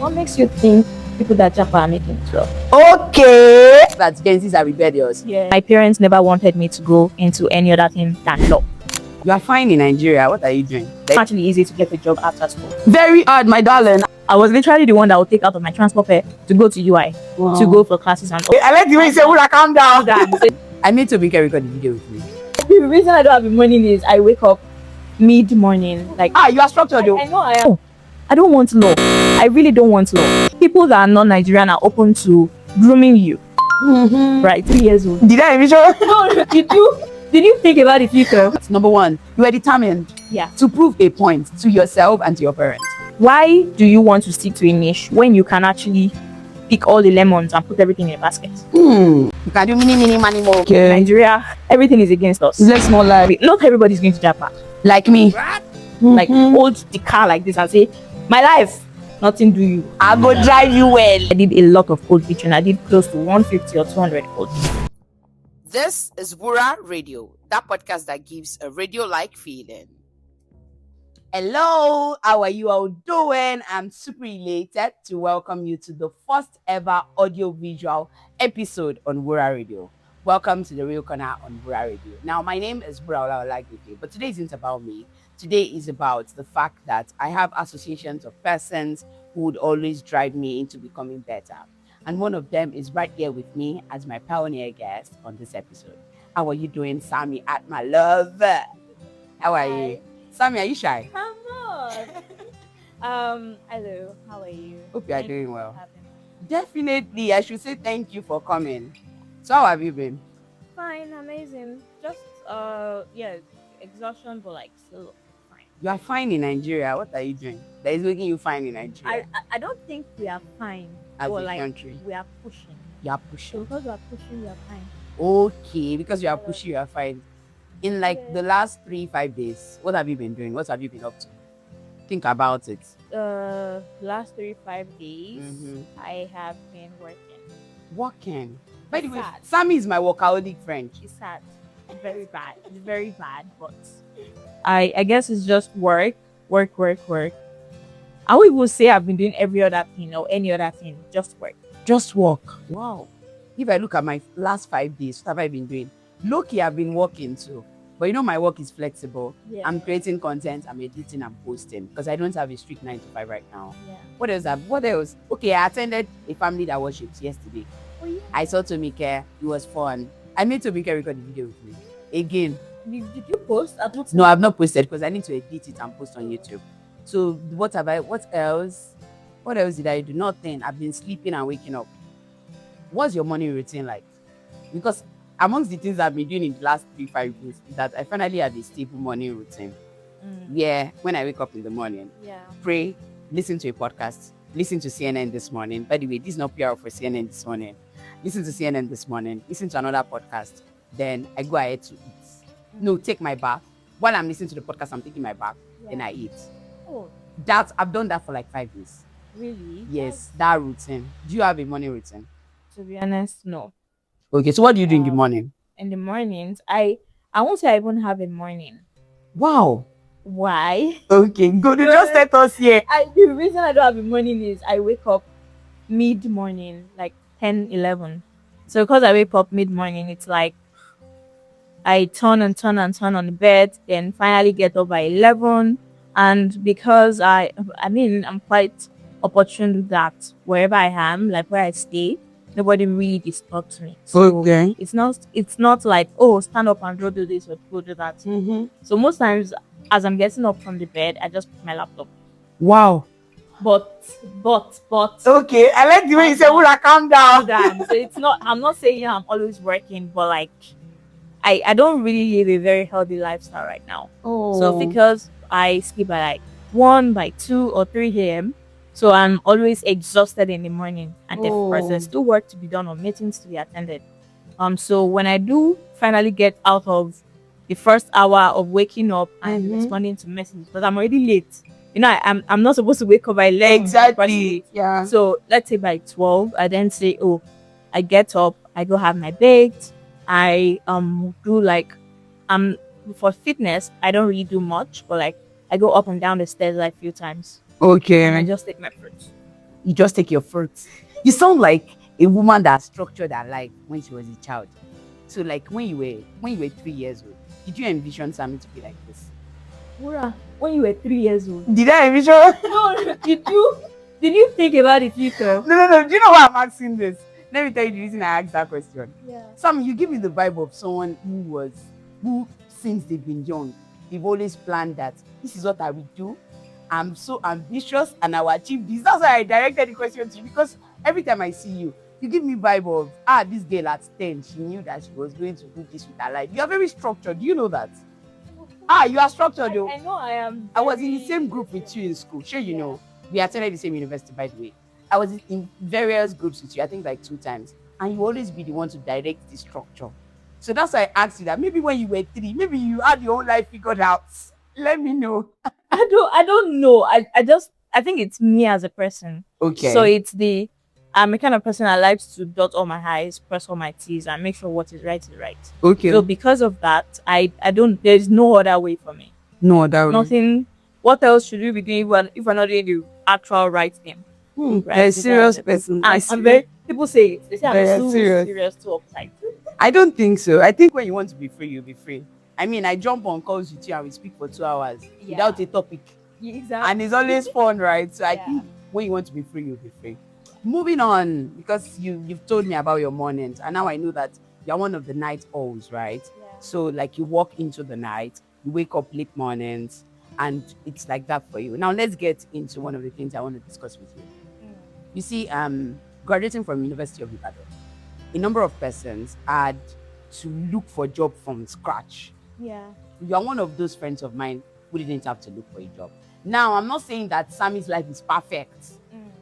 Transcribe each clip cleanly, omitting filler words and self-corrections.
What makes you think people that Japa are making it well? Okay. That Gen Zs are rebellious. Yeah. My parents never wanted me to go into any other thing than law. You are fine in Nigeria. What are you doing? It's actually easy to get a job after school. Very hard, my darling. I was literally the one that would take out of my transport fare to go to UI, to go for classes and all. I like the way you say, Wura, calm down. I need to make a record video with me. The reason I don't have the morning is I wake up mid-morning. Like, you are structured though. I know I am. Oh, I don't want law. I really don't want law. People that are non-Nigerian are open to grooming you. Right, 3 years old. Did I even show? No, did you think about the future? Number one, you are determined to prove a point to yourself and to your parents. Why do you want to stick to a niche when you can actually pick all the lemons and put everything in a basket? You can do mini, money more. Okay. Nigeria, everything is against us. Let's not lie. Not everybody's going to Japa. Like me. Like, hold the car like this and say, my life, nothing do you. I go drive you well. I did a lot of code teaching. I did close to 150 or 200 code. This is Wura Radio, that podcast that gives a radio-like feeling. Hello, how are you all doing? I'm super elated to welcome you to the first ever audio-visual episode on Wura Radio. Welcome to the Real Corner on Wura Radio. Now, my name is Wura Radio, but today isn't about me. Today is about the fact that I have associations of persons who would always drive me into becoming better. And one of them is right here with me as my pioneer guest on this episode. How are you doing, Samiat, my love? How are you? Sami, are you shy? I'm not. Hello, how are you? Hope you are doing well. Definitely, I should say thank you for coming. So how have you been? Fine, amazing. Just, exhaustion, but like still fine. You are fine in Nigeria. What are you doing that is making you fine in Nigeria? I don't think we are fine. As a like, country. We are pushing. You are pushing. So because we are pushing, we are fine. Okay, because you are pushing, you are fine. In like the last 3-5 days, what have you been doing? What have you been up to? Think about it. Last 3-5 days, I have been working. Working? By the way, Sammy is my workaholic friend. It's sad. It's very bad. It's very bad, but I guess it's just work. I would even say I've been doing every other thing or any other thing. Just work. Just work. Wow. If I look at my last 5 days, what have I been doing? Low-key, I've been working too. But you know, my work is flexible. Yeah. I'm creating content, I'm editing, I'm posting. Because I don't have a strict 9 to 5 right now. Yeah. What else? Okay, I attended a family that worships yesterday. Oh, yeah. I saw Tomike. It was fun. I made Tomike record the video with me. Again. Did you post? No, I've not posted because I need to edit it and post on YouTube. So what else? What else did I do? Nothing. I've been sleeping and waking up. What's your morning routine like? Because amongst the things I've been doing in the last 3-5 days is that I finally have a stable morning routine. Yeah, when I wake up in the morning, pray, listen to a podcast, listen to CNN this morning. By the way, this is not PR for CNN this morning. Listen to CNN this morning, listen to another podcast. Then I go ahead to eat. No, take my bath. While I'm listening to the podcast, I'm taking my bath, then I eat. Oh. I've done that for like 5 days. Really? Yes, that routine. Do you have a morning routine? To be honest, no. Okay, so what do you do in the morning? In the mornings, I won't say I even have a morning. Wow. Why? Okay, good. Just let us hear. The reason I don't have a morning is I wake up mid-morning, like 10, 11. So because I wake up mid-morning, it's like I turn on the bed, then finally get up by 11. And because I'm quite opportune with that wherever I am, like where I stay, nobody really disturbs me. So okay. It's not like, oh, stand up and do this or go do that. So most times as I'm getting up from the bed, I just put my laptop. Wow. But okay, I like the way you say, Wura, calm down. So I'm not saying I'm always working, but like I don't really live a very healthy lifestyle right now. Oh. So because I sleep by like 1, by 2 or 3 a.m. So I'm always exhausted in the morning, and there's still work to be done or meetings to be attended. So when I do finally get out of the first hour of waking up and responding to messages, but I'm already late. You know, I'm not supposed to wake up by 11. Exactly. Yeah. So let's say by 12, I then say, oh, I get up, I go have my baked. I do like for fitness, I don't really do much, but like I go up and down the stairs like a few times. Okay. And I just take my fruits. you just take your fruits. You sound like a woman that structured her life when she was a child. So like when you were 3 years old, did you envision Sammy to be like this? Wura, when you were 3 years old. Did I envision? No, did you think about the future? No. Do you know why I'm asking this? Let me tell you the reason I asked that question. Yeah. Sam, you give me the vibe of someone who since they've been young, they've always planned that this is what I will do. I'm so ambitious and I will achieve this. That's why I directed the question to you, because every time I see you, you give me vibe of this girl at 10, she knew that she was going to do this with her life. You are very structured. Do you know that? You are structured though. I know I am. I was in the same group with you in school. Sure, you know. We attended the same university, by the way. I was in various groups with you, I think like 2 times. And you always be the one to direct the structure. So that's why I asked you that. Maybe when you were 3, maybe you had your own life figured out. Let me know. I don't know. I think it's me as a person. Okay. So I'm a kind of person that likes to dot all my I's, cross all my T's, and make sure what is right is right. Okay. So because of that, there's no other way for me. No other way. Nothing. What else should we be doing if we're not doing the actual right thing? Right? A serious person. I'm very, people say it. They say I'm too serious, too uptight. I don't think so. I think when you want to be free, you'll be free. I mean, I jump on calls with you and we speak for 2 hours without a topic. Yeah, exactly. And it's always fun, right? So I think when you want to be free, you'll be free. Moving on, because you've told me about your mornings, and now I know that you're one of the night owls, right? Yeah. So like you walk into the night, you wake up late mornings, and it's like that for you. Now let's get into one of the things I want to discuss with you. You see, graduating from University of Ibadan, a number of persons had to look for a job from scratch. Yeah. You are one of those friends of mine who didn't have to look for a job. Now, I'm not saying that Sammy's life is perfect,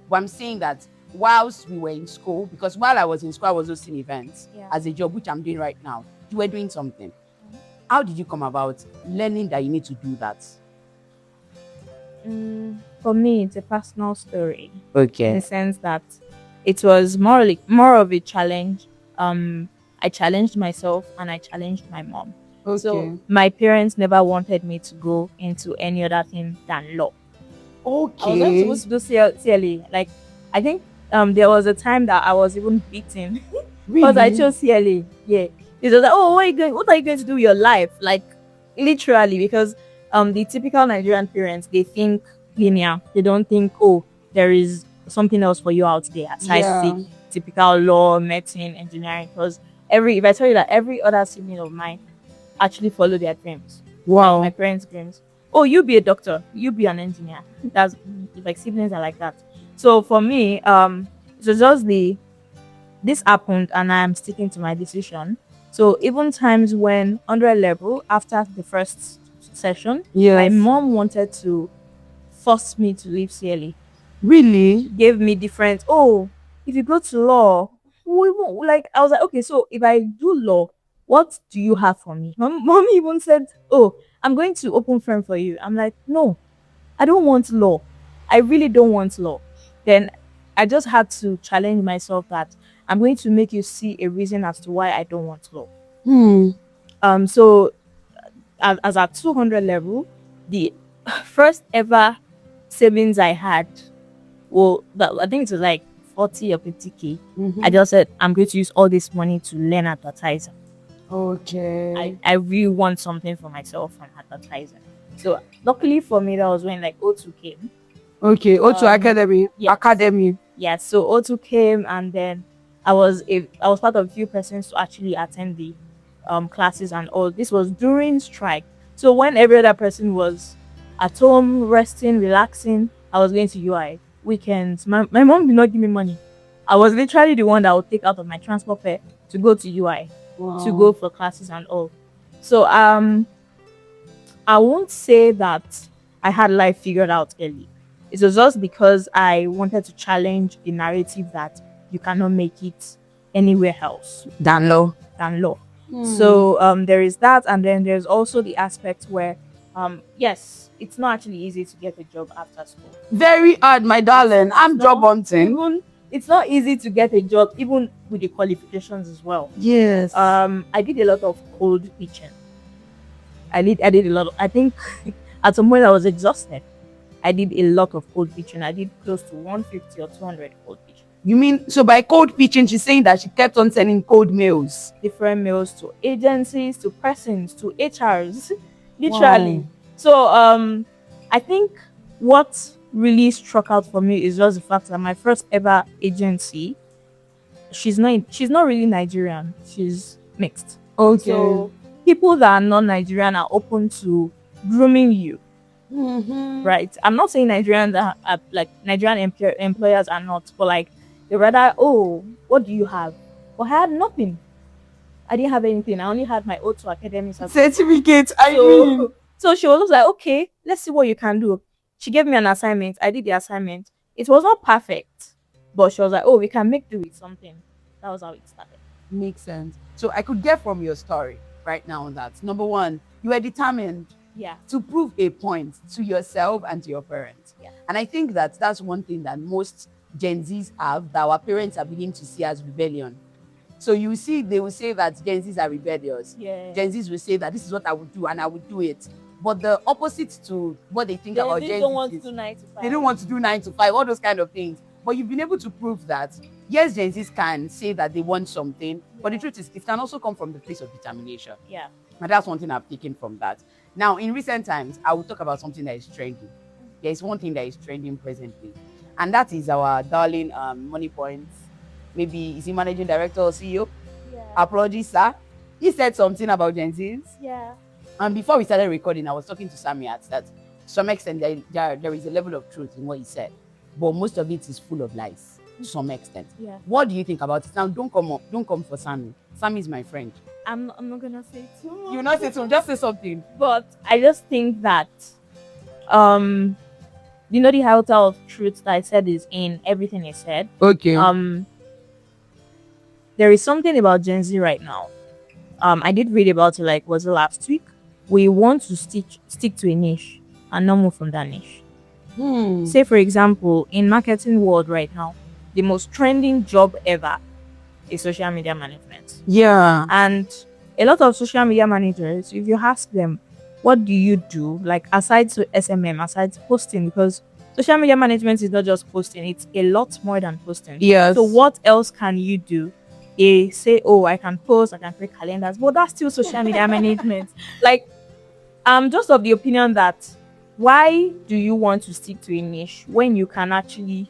but I'm saying that whilst we were in school, because while I was in school, I was hosting events as a job, which I'm doing right now. You were doing something. How did you come about learning that you need to do that? For me, it's a personal story. Okay. In the sense that it was more of a challenge. I challenged myself and I challenged my mom. Okay. So my parents never wanted me to go into any other thing than law. Okay. I was not supposed to do CLE. Like, I think there was a time that I was even beaten because I chose CLE. Yeah. It was like, oh, what are you going to do with your life? Like, literally, because the typical Nigerian parents, they think linear. They don't think, oh, there is something else for you out there aside typical law, medicine, engineering. Because if I tell you that every other sibling of mine actually follow their dreams. Wow. Like my parents' dreams. Oh, you be a doctor, you be an engineer. That's like siblings are like that. So for me, it was just this happened and I am sticking to my decision. So even times when 100 level after the first session, my mom wanted to force me to leave CLE. Really? Gave me different, if you go to law, we won't, like, I was like, okay, so if I do law, what do you have for me? Mom even said, oh, I'm going to open firm for you. I'm like, no, I don't want law. I really don't want law. Then I just had to challenge myself that I'm going to make you see a reason as to why I don't want law. So as at 200 level, the first ever savings I had, I think it was like 40 or 50K. I just said, I'm going to use all this money to learn advertising. Okay. I really want something for myself from advertising. So luckily for me, that was when like O2 came. Okay, O2 Academy. Yes. Academy. Yes, so O2 came, and then I was part of a few persons to actually attend the classes and all. This was during strike. So when every other person was at home, resting, relaxing, I was going to UI. Weekends. My mom did not give me money. I was literally the one that would take out of my transport fare to go to UI. Wow. To go for classes and all. So I won't say that I had life figured out early. It was just because I wanted to challenge the narrative that you cannot make it anywhere else than law. So there is that, and then there's also the aspect where yes, it's not actually easy to get a job after school. Very hard, my darling. I'm job hunting. It's not easy to get a job, even with the qualifications as well. Yes. I did a lot of cold pitching. I did a lot of, I think at some point I was exhausted. I did a lot of cold pitching. I did close to 150 or 200 cold pitching. You mean, so by cold pitching, she's saying that she kept on sending cold mails? Different mails to agencies, to persons, to HRs, literally. Wow. So I think what really struck out for me is just the fact that my first ever agency, she's not really Nigerian. She's mixed. Okay. So people that are not Nigerian are open to grooming you. Right. I'm not saying Nigerians are like Nigerian employers are not, but like they rather, oh, what do you have? Well, I had nothing. I didn't have anything. I only had my O2 academic certificate. So she was like, okay, let's see what you can do. She gave me an assignment. I did the assignment. It was not perfect, but she was like, oh, we can make do with something. That was how it started. Makes sense. So I could get from your story right now that number one, you were determined to prove a point to yourself and to your parents. Yeah. And I think that that's one thing that most Gen Zs have, that our parents are beginning to see as rebellion. So you see, they will say that Gen Zs are rebellious. Yeah. Gen Zs will say that this is what I would do and I would do it. But the opposite to what they think about Gen Zs, don't want to do 9 to 5. They don't want to do 9 to 5, all those kind of things. But you've been able to prove that, yes, Gen Zs can say that they want something, but the truth is, it can also come from the place of determination. Yeah. And that's one thing I've taken from that. Now, in recent times, I will talk about something that is trending. There is one thing that is trending presently, and that is our darling Money Points. Maybe is he managing director or CEO? Yeah. Apologies, sir. He said something about Gen Zs. Yeah. And before we started recording, I was talking to Samiat that to some extent there is a level of truth in what he said, but most of it is full of lies to some extent. Yeah. What do you think about it? Now, don't come for Sammy. Sammy is my friend. I'm not gonna say too much. You're not say too much, just say something. But I just think that the iota of truth that I said is in everything he said. Okay. There is something about Gen Z right now. I did read about it, like, was it last week? We want to stick to a niche and not move from that niche. Say, for example, in marketing world right now, the most trending job ever is social media management. Yeah. And a lot of social media managers, if you ask them, what do you do? Like, aside to SMM, aside posting, because social media management is not just posting, it's a lot more than posting. Yes. So what else can you do? They say, oh, I can post, I can create calendars, but that's still social media management. Like, I'm just of the opinion that why do you want to stick to a niche when you can actually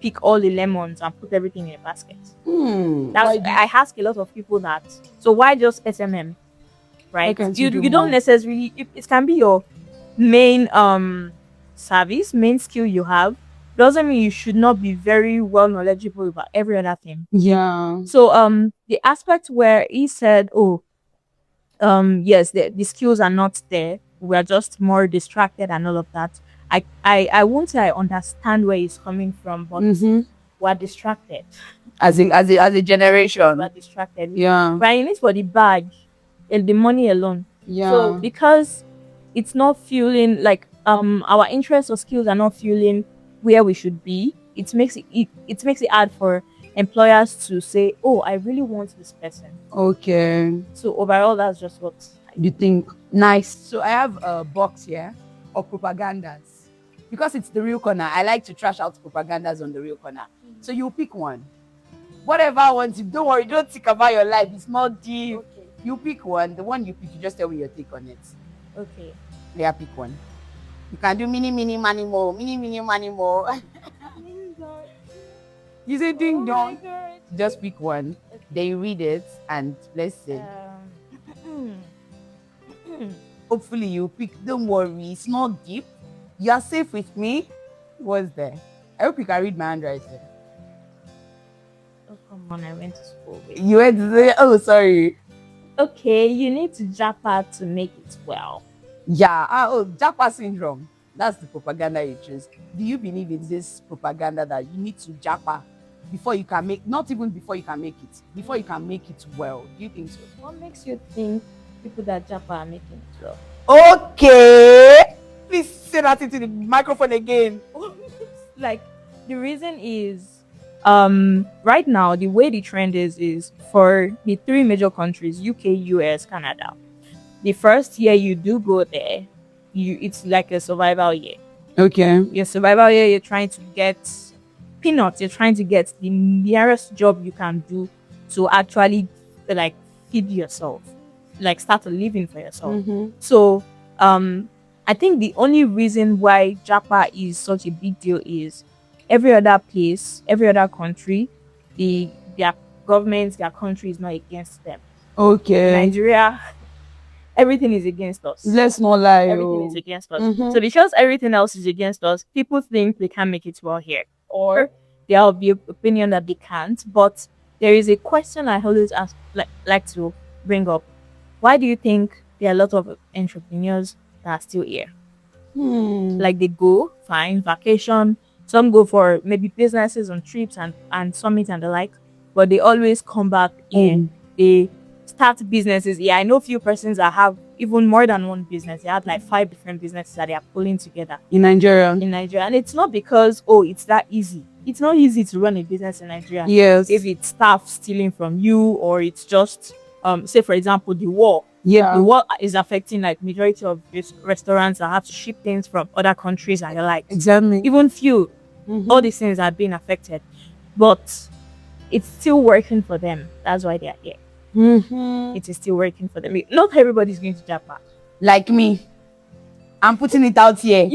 pick all the lemons and put everything in a basket? I ask a lot of people that. So why just SMM? Right? You don't necessarily, it can be your main service, main skill you have. Doesn't mean you should not be very well knowledgeable about every other thing. Yeah. So the aspect where he said, oh, yes, the skills are not there, we are just more distracted and all of that. I won't say I understand where he's coming from, but we're distracted. As a generation. We're distracted. Yeah. But in it for the bag and the money alone. Yeah. So because it's not fueling, like our interests or skills are not fueling where we should be, it makes it hard for employers to say, oh, I really want this person. Okay. So overall, that's just what you think. Nice. So I have a box here of propagandas. Because it's the real corner, I like to trash out propagandas on the real corner. So you pick one. Whatever one, don't worry, don't think about your life. It's not deep. Okay. You pick one. The one you pick, you just tell me your take on it. Okay. Yeah, pick one. You can do mini, money more. Mini, money more. You say ding dong. Just pick one. Okay. Then you read it and let's see. Hopefully you pick. Don't worry, it's not deep. You are safe with me. What's there? I hope you can read my handwriting. Oh, come on, I went to school. You went to say, oh, sorry. Okay, you need to Japa to make it well. Yeah. Japa syndrome. That's the propaganda you choose. Do you believe in this propaganda that you need to Japa before you can make, not even before you can make it, before you can make it well? Do you think so? What makes you think people that Japa are making it well? Okay. Please say that into the microphone again. Like, the reason is, right now, the way the trend is for the 3 major countries, UK, US, Canada. The first year you do go there, it's like a survival year. Okay. Your survival year, you're trying to get peanuts. You're trying to get the nearest job you can do to actually like feed yourself, like start a living for yourself. So, I think the only reason why Japa is such a big deal is every other place, every other country, their government, their country is not against them. Okay. Nigeria, everything is against us. Let's not lie. Everything is against us. So because everything else is against us, people think they can't make it well here, or they have the opinion that they can't. But there is a question I always ask, like to bring up. Why do you think there are a lot of entrepreneurs that are still here? Like they go fine vacation, some go for maybe businesses on trips and summits and the like, but they always come back in. They start businesses. Yeah, I know a few persons that have even more than one business. They had like 5 different businesses that they are pulling together in Nigeria. And it's not because it's that easy. It's not easy to run a business in Nigeria. Yes. If it's staff stealing from you, or it's just say for example the war. Yeah. The war is affecting like majority of restaurants that have to ship things from other countries and you're like exactly. Even fuel. All these things are being affected. But it's still working for them. That's why they are here. It is still working for them. Not everybody's going to Japan. Like me. I'm putting it out here.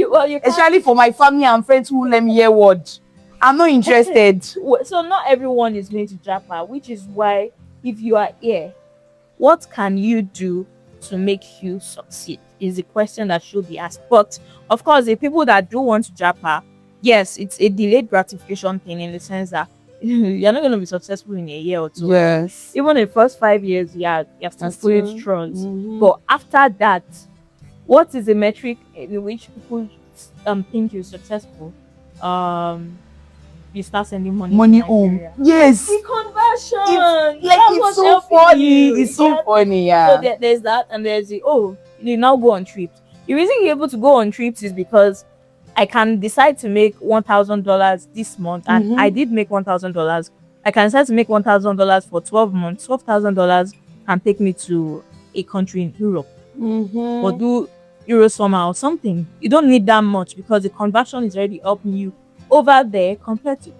Especially for my family and friends who let me hear word. I'm not interested. So not everyone is going to Japan, which is why if you are here, what can you do to make you succeed is the question that should be asked. But of course, the people that do want to Japan, yes, it's a delayed gratification thing in the sense that you're not going to be successful in a year or two. Yes. Even in the first 5 years, you're still pulling straws. But after that, what is the metric in which people think you're successful? You start sending money home. Yes. The conversion. It's so funny. It's so funny, yeah. So there's that, and there's the you now go on trips. The reason you're able to go on trips is because I can decide to make $1,000 this month, and I did make $1,000. I can decide to make $1,000 for 12 months. $12,000 can take me to a country in Europe, or do Euro summer or something. You don't need that much because the conversion is already helping you over there compared to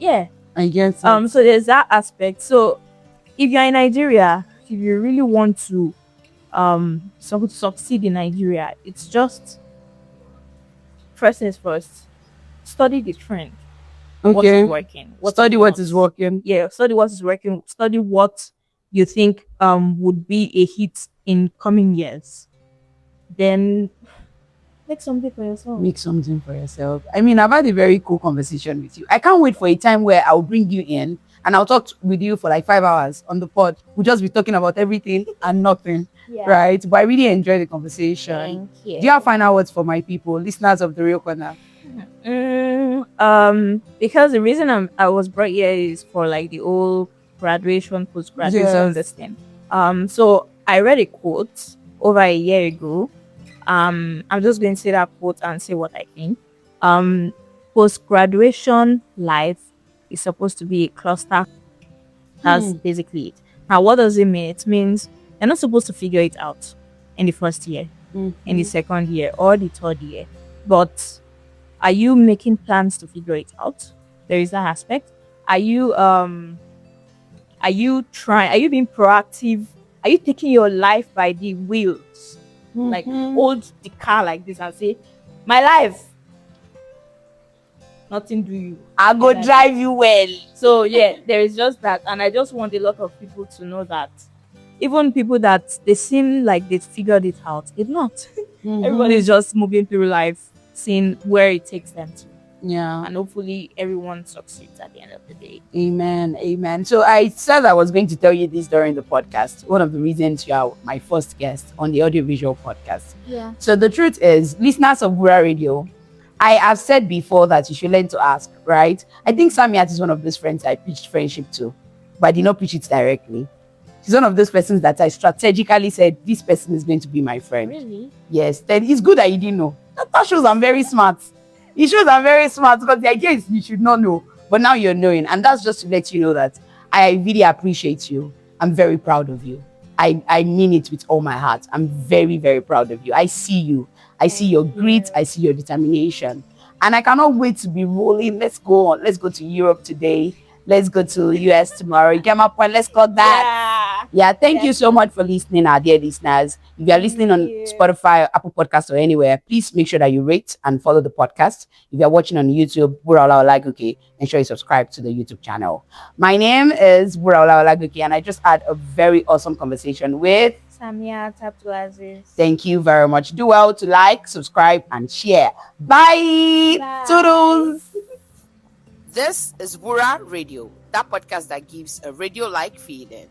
I guess so there's that aspect. So if you're in Nigeria, if you really want to succeed in Nigeria, it's just first things first, study the trend. What is working? Study what is working. Yeah, study what is working. Study what you think would be a hit in coming years. Then make something for yourself. I mean, I've had a very cool conversation with you. I can't wait for a time where I'll bring you in and I'll talk with you for like 5 hours on the pod. We'll just be talking about everything and nothing. Right? But I really enjoyed the conversation. Thank you. Do you have final words for my people, listeners of The Real Corner? Because the reason I was brought here is for like the whole graduation, post-graduation, this thing. So I read a quote over a year ago. I'm just going to say that quote and say what I think. Post-graduation life is supposed to be a cluster. That's basically it. Now, what does it mean? It means you're not supposed to figure it out in the first year, in the second year, or the third year. But are you making plans to figure it out? There is that aspect. Are you being proactive? Are you taking your life by the wheels? Like hold the car like this and say, my life, nothing do you. I go drive you well. So there is just that, and I just want a lot of people to know that even people that they seem like they figured it out, it's not. Everybody's just moving through life, seeing where it takes them to. Yeah. And hopefully everyone succeeds at the end of the day. Amen. So I said I was going to tell you this during the podcast. One of the reasons you are my first guest on the audiovisual podcast. Yeah. So the truth is, listeners of Wura Radio, I have said before that you should learn to ask, right? I think Samiat is one of those friends I pitched friendship to, but I did not pitch it directly. She's one of those persons that I strategically said, this person is going to be my friend. Really? Yes. Then it's good that you didn't know. That shows I'm very smart. It shows I'm very smart because the idea is you should not know, but now you're knowing. And that's just to let you know that I really appreciate you. I'm very proud of you. I mean it with all my heart. I'm very, very proud of you. I see you. I see your grit. I see your determination. And I cannot wait to be rolling. Let's go to Europe today. Let's go to US tomorrow. You get my point? Let's go that. Yeah. Thank you so much for listening, our dear listeners. If you are listening on Spotify, Apple Podcasts, or anywhere, please make sure that you rate and follow the podcast. If you are watching on YouTube, Wura Olaguke, ensure you subscribe to the YouTube channel. My name is Wura Olaguke, and I just had a very awesome conversation with Samiat Abdulazeez. Thank you very much. Do well to like, subscribe, and share. Bye. Toodles. This is Wura Radio, that podcast that gives a radio-like feeling.